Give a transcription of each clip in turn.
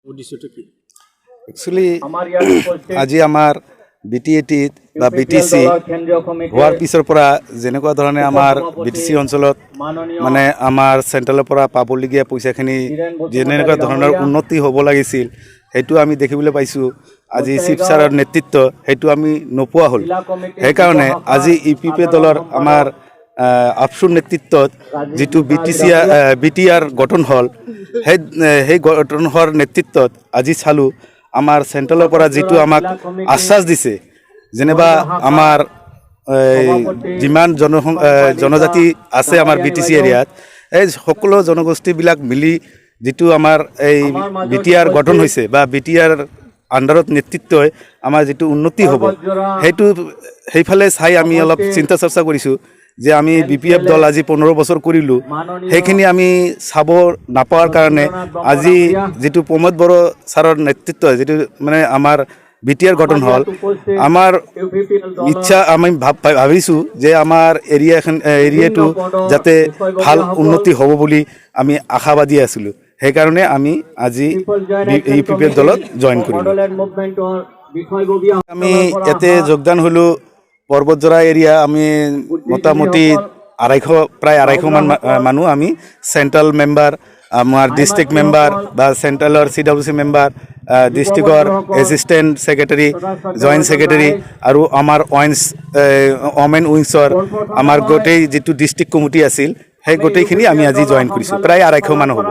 Actually আজি আমাৰ বিটিএটি বা বিটিসি হওয়াৰ পিছৰ পৰা যেনেকুৱা ধৰণে আমাৰ বিটিসি অঞ্চলত মানে আমাৰ চেণ্ট্ৰেলৰ পৰা পাবলগীয়া পইচাখিনি যেনেকুৱা ধৰণৰ উন্নতি হ'ব লাগিছিল সেইটো আমি দেখিবলৈ পাইছোঁ। আজি চিফ ছাৰৰ নেতৃত্ব সেইটো আমি নোপোৱা হ'ল। সেইকাৰণে আজি ইউপিপি দলৰ আমাৰ আপচুৰ নেতৃত্বত যিটো বিটিআৰ গঠন হ'ল সেই গঠন হোৱাৰ নেতৃত্বত আজি চালোঁ আমাৰ চেণ্ট্ৰেলৰ পৰা যিটো আমাক আশ্বাস দিছে যেনিবা আমাৰ যিমান জনজাতি আছে আমাৰ বিটিসি এৰিয়াত এই সকলো জনগোষ্ঠীবিলাক মিলি যিটো আমাৰ এই বিটিআৰ গঠন হৈছে বা বিটিআৰ আণ্ডাৰত নেতৃত্বই আমাৰ যিটো উন্নতি হ'ব সেইফালে চাই আমি অলপ চিন্তা চৰ্চা কৰিছোঁ যে আমি বিপিএফ দল আজি 15 বছৰ কৰিলোঁ সেইখিনি আমি চাব নাপাৱাৰ কাৰণে আজি যিটো প্ৰমোদ বড়ো ছাৰৰ নেতৃত্ব যিটো মানে আমাৰ বিটিআৰ গঠন হ'ল আমাৰ ইচ্ছা আমি ভাবিছোঁ যে আমাৰ এৰিয়াটো যাতে ভাল উন্নতি হ'ব বুলি আমি আশাবাদী আছিলোঁ। সেইকাৰণে আমি আজি ইউপিপিএফ দলত জইন কৰিলোঁ। আমি ইয়াতে যোগদান হ'লোঁ পৰ্বতজৰা এৰিয়া আমি মোটামুটি প্ৰায় 250 মান মানুহ আমি চেণ্ট্ৰেল মেম্বাৰ আমাৰ ডিষ্ট্ৰিক্ট মেম্বাৰ বা চেণ্ট্ৰেলৰ CWC মেম্বাৰ ডিষ্ট্ৰিক্টৰ এছিষ্টেণ্ট ছেক্ৰেটাৰী জইণ্ট ছেক্ৰেটাৰী আৰু আমাৰ ওমেন উইংছৰ আমাৰ গোটেই যিটো ডিষ্ট্ৰিক্ট কমিটি আছিল সেই গোটেইখিনি আমি আজি জইন কৰিছোঁ। প্ৰায় 250 মানুহ হ'ব।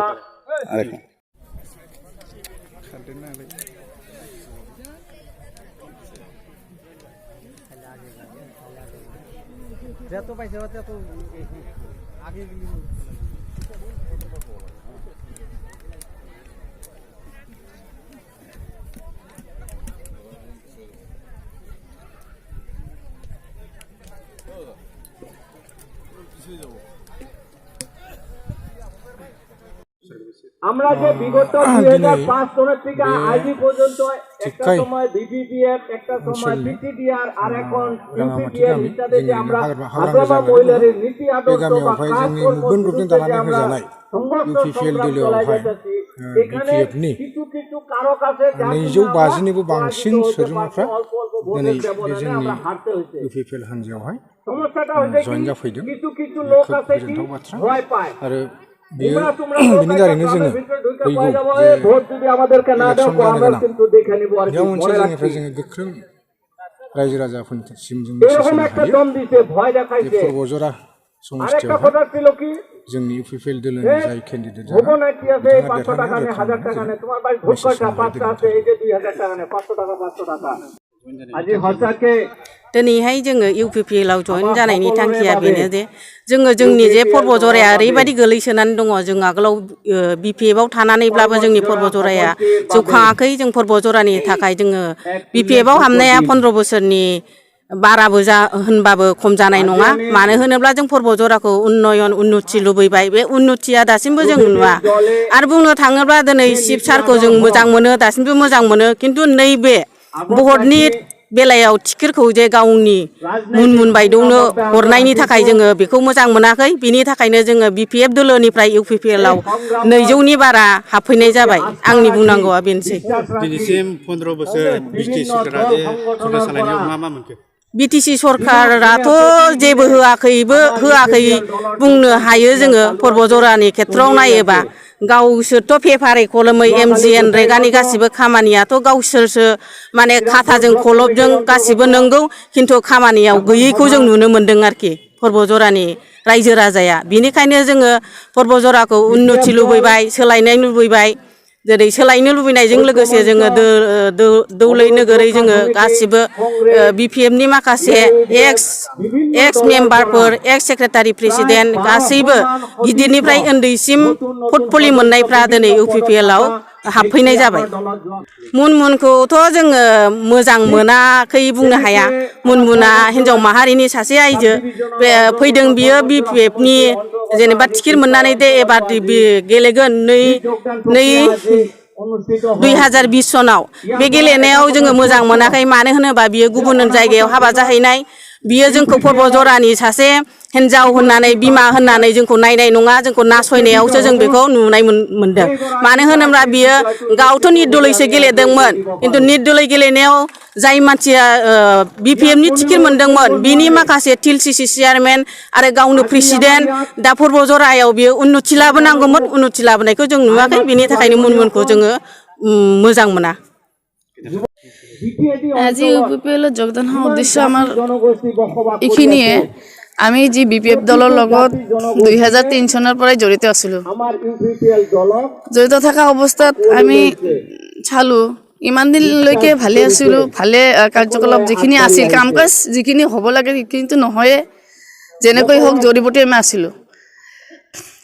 আমরা যে বিগত 2005 সনের থেকে আজই পর্যন্ত একটা সময় বিপিপিএফ একটা সময় বিটিডিআর আর এখন ইউপিপিএফ ইত্যাদি যে আমরা আগ্রবা মহিলাদের নীতি আদর্শ বা কাজকর্ম জানাই ইউপিপিএল দিলে হয় বিপিএফ নি কিছু কারক আছে नैजौ बाजिनिबो बांसिन सोद्रोमाफ्रा दिनै बे जोंनि इउपिपिएल हान्जायावहाय जइन जाफैदों। কিছু लोक আছে কি ভয় পায় आरो बिनि दारैनो जोङो ভোট যদি আমাদেরকে না দাও আমরা কিন্তু দেখে নিব আর बेयाव मोनसे जोंनिफ्राय जोङो गोख्रों रायजो राजाफोरनिसिम जों এরকম একটা দম দিতে ভয় দেখাইছে পূর্বজরা আরেকটা কথা ছিল কি जोंनि इउपिपिएल দলের যাই ক্যান্ডিডেট ভোট নাকি আছে 500 টাকা নে 1000 টাকা নে তোমার ভাই ভোট কয়টা 5টা আছে এই যে 2000 টাকা নে 500 টাকা 500 টাকা আজি হসাকে दिनैहाय जोङो इउपिपिएलआव जइन जानायनि थांखिया बेनो जे जोङो जोंनि जे पर्बतजराया ओरैबायदि गोलैसोनानै दङ जों आगोलाव बिपिएफआव थानानैब्लाबो जोंनि पर्बतजराया जौखाङाखै। जों पर्बतजरानि थाखाय जोङो बिपिएफआव हाबनाया 15 बोसोरनि बाराबो होनबाबो खम जानाय नङा। मानो होनोब्ला जों पर्बतजराखौ उन्नति लुबैबाय। बे उन्नतिया दासिमबो जों नुवा। आरो बुंनो थाङोब्ला दिनै चिफ सारखौ जों मोजां मोनो दासिमबो मोजां मोनो खिन्थु नैबे भटनि बेलायाव टिकेटखौ जे गावनि मुनमुन बायदौनो हरनायनि थाखाय जोङो बेखौ मोजां मोनाखै। बिनि थाखायनो जोङो बिपिएफ दलनिफ्राय इउपिपिएलआव 200नि बारा हाबफैनाय जाबाय। आंनि बुंनांगौआ बेनोसै। दिनैसिम 15 बोसोर बिटिसि सरकारा जे सरकार सालायनायाव मा मोनखो? बिटिसि सरकाराथ' जेबो होआखै बुंनो हायो जोङो। पर्बतजरानि खेथ्रआव नायोबा गावसोरथ' पेपारै कलमै MGN रेगानि गासिबो खामानियाथ' गावसोरसो माने खाथाजों खलबजों गासिबो नंगौ खिन्थु खामानियाव गैयैखौ जों नुनो मोन्दों आरोखि पर्बतजरानि रायजो राजाया। बिनिखायनो जोङो पर्बतजराखौ उन्नति लुबैबाय सोलायनाय लुबैबाय। जेरै सोलायनो लुबैनायजों लोगोसे जोङो दौलै नोगोरै जोङो गासिबो बिपिएफनि माखासे एक्स मेम्बारफोर एक्स सेक्रेटारि प्रेसिडेन्ट गासैबो गिदिरनिफ्राय उन्दैसिम पर्टफलिय' मोननायफ्रा दिनै इउपिपिएलआव हाबफैनाय जाबाय। मुनमुनखौथ' जोङो मोजां मोनाखै बुंनो हाया। मुनमुना हिन्जाव माहारिनि सासे आइजो फैदों बियो बिपिएफनि जेनेबा टिकेट मोननानै दे एबार गेलेगोन 2020 सनाव बे गेलेनायाव जोङो मोजां मोनाखै। मानो होनोबा बियो गुबुन जायगायाव हाबा जाहैनाय बियो जोंखौ पर्ब जरानि सासे हिन्जाव होननानै बिमा होननानै जोंखौ नायनाय नङा जोंखौ नासयनायावसो जों बेखौ नुनाय मोनदों मानो होनोब्ला बियो गावथ' निर्दलैसो गेलेदोंमोन खिन्थु निर्दलै गेलेनायाव जाय मानसिया BPF नि टिकेट मोनदोंमोन बिनि माखासे TLCC चेयारमेन आरो गावनो प्रेसिडेन्ट दा पर्ब जरायाव बियो उन्नति लाबोनांगौमोन उन्नति लाबोनायखौ जों नुवाखै बिनि थाखायनो मुनमुनखौ जोङो मोजां मोना আজি UPPL যোগদান হোৱাৰ উদ্দেশ্য আমাৰ এইখিনিয়ে আমি যি BPF দলৰ লগত 2003 চনৰ পৰাই জড়িত আছিলোঁ জড়িত থকা অৱস্থাত আমি চালোঁ ইমান দিনলৈকে ভালে আছিলোঁ ভালে কাৰ্যকলাপ যিখিনি আছিল কাম কাজ যিখিনি হ'ব লাগে কিন্তু নহয়ে যেনেকৈ হওক জড়িবতি আমি আছিলোঁ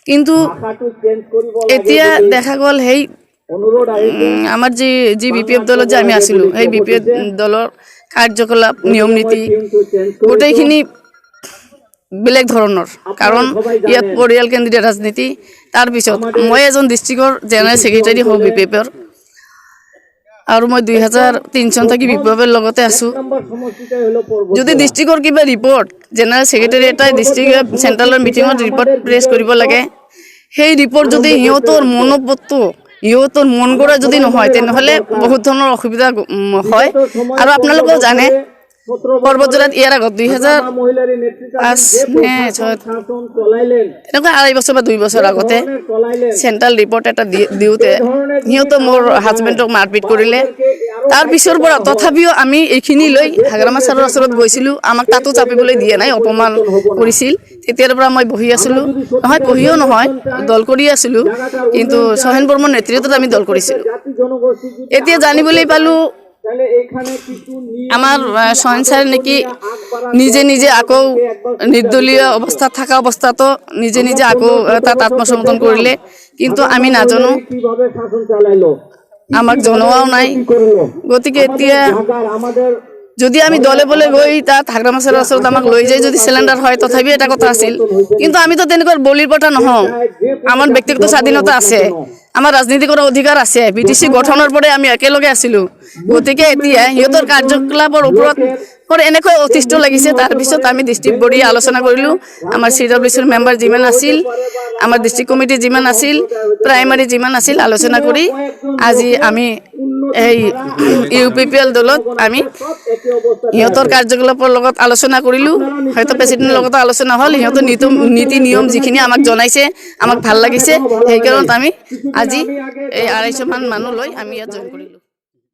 কিন্তু এতিয়া দেখা গ'ল সেই আমার যে BPF দলত যে আমি আছিলোঁ সেই BPF দলৰ কাৰ্যকলাপ নিয়ম নীতি গোটেইখিনি বেলেগ ধৰণৰ কাৰণ ইয়াত পৰিয়াল কেন্দ্ৰীয় ৰাজনীতি তাৰপিছত মই এজন ডিষ্ট্ৰিক্টৰ জেনেৰেল ছেক্ৰেটাৰী হওঁ BPFৰ আৰু মই 2003 চন থাকি BPFৰ লগতে আছোঁ যদি ডিষ্ট্ৰিক্টৰ কিবা ৰিপৰ্ট জেনেৰেল ছেক্ৰেটাৰী এটাই ডিষ্ট্ৰিক্ট চেণ্ট্ৰেলৰ মিটিঙত ৰিপৰ্ট প্ৰেছ কৰিব লাগে সেই ৰিপৰ্ট যদি সিহঁতৰ মনোবতটো ইহঁতৰ মন গড়া যদি নহয় তেনেহ'লে বহুত ধৰণৰ অসুবিধা হয় আৰু আপোনালোকেও জানে পৰ্বতজোৰাত ইয়াৰ আগত 2005 নে 6 এনেকুৱা 2.5 বছৰ বা 2 বছৰ আগতে চেণ্ট্ৰেল ৰিপৰ্ট এটা দিওঁতে সিহঁতে মোৰ হাজবেণ্ডক মাৰপিট কৰিলে তাৰ পিছৰ পৰা তথাপিও আমি এইখিনি লৈ হাগ্ৰামা ছাৰৰ ওচৰত গৈছিলোঁ আমাক তাতো চাপিবলৈ দিয়া নাই অপমান কৰিছিল তেতিয়াৰ পৰা মই বহি আছিলোঁ নহয় বহিও নহয় দল কৰি আছিলোঁ কিন্তু সহেন বৰ্মনৰ নেতৃত্বত আমি দল কৰিছিলোঁ এতিয়া জানিবলৈ পালোঁ আমাৰ সহেন ছাৰ নেকি নিজে আকৌ নিৰ্দলীয় অৱস্থাত থকা অৱস্থাতো নিজে আকৌ তাত আত্মসমৰ্পণ কৰিলে কিন্তু আমি নাজানো আমাক জনোৱাও নাই গতিকে এতিয়া যদি আমি দলে বলে গৈ তাত হাগ্ৰামা ছাৰৰ ওচৰত আমাক লৈ যায় যদি চিলিণ্ডাৰ হয় তথাপি এটা কথা আছিল কিন্তু আমিতো তেনেকুৱা বলিৰ পতা নহওঁ আমাৰ ব্যক্তিগত স্বাধীনতা আছে আমাৰ ৰাজনীতি কৰাৰ অধিকাৰ আছে BTC গঠনৰ পৰাই আমি একেলগে আছিলোঁ গতিকে এতিয়া সিহঁতৰ কাৰ্যকলাপৰ ওপৰত এনেকৈ অতিষ্ঠ লাগিছে তাৰপিছত আমি ডিষ্ট্ৰিক্ট বডি আলোচনা কৰিলোঁ আমাৰ CWCৰ মেম্বাৰ যিমান আছিল আমাৰ ডিষ্ট্ৰিক্ট কমিটি যিমান আছিল প্ৰাইমাৰী যিমান আছিল আলোচনা কৰি আজি আমি এই UPPL দলত আমি সিহঁতৰ কাৰ্যকলাপৰ লগত আলোচনা কৰিলোঁ হয়তো প্ৰেচিডেণ্টৰ লগত আলোচনা হ'ল সিহঁতৰ নীতি নিয়ম যিখিনি আমাক জনাইছে আমাক ভাল লাগিছে সেইকাৰণে আমি আজি এই 250 মান মানুহ লৈ আমি ইয়াত জইন কৰিলোঁ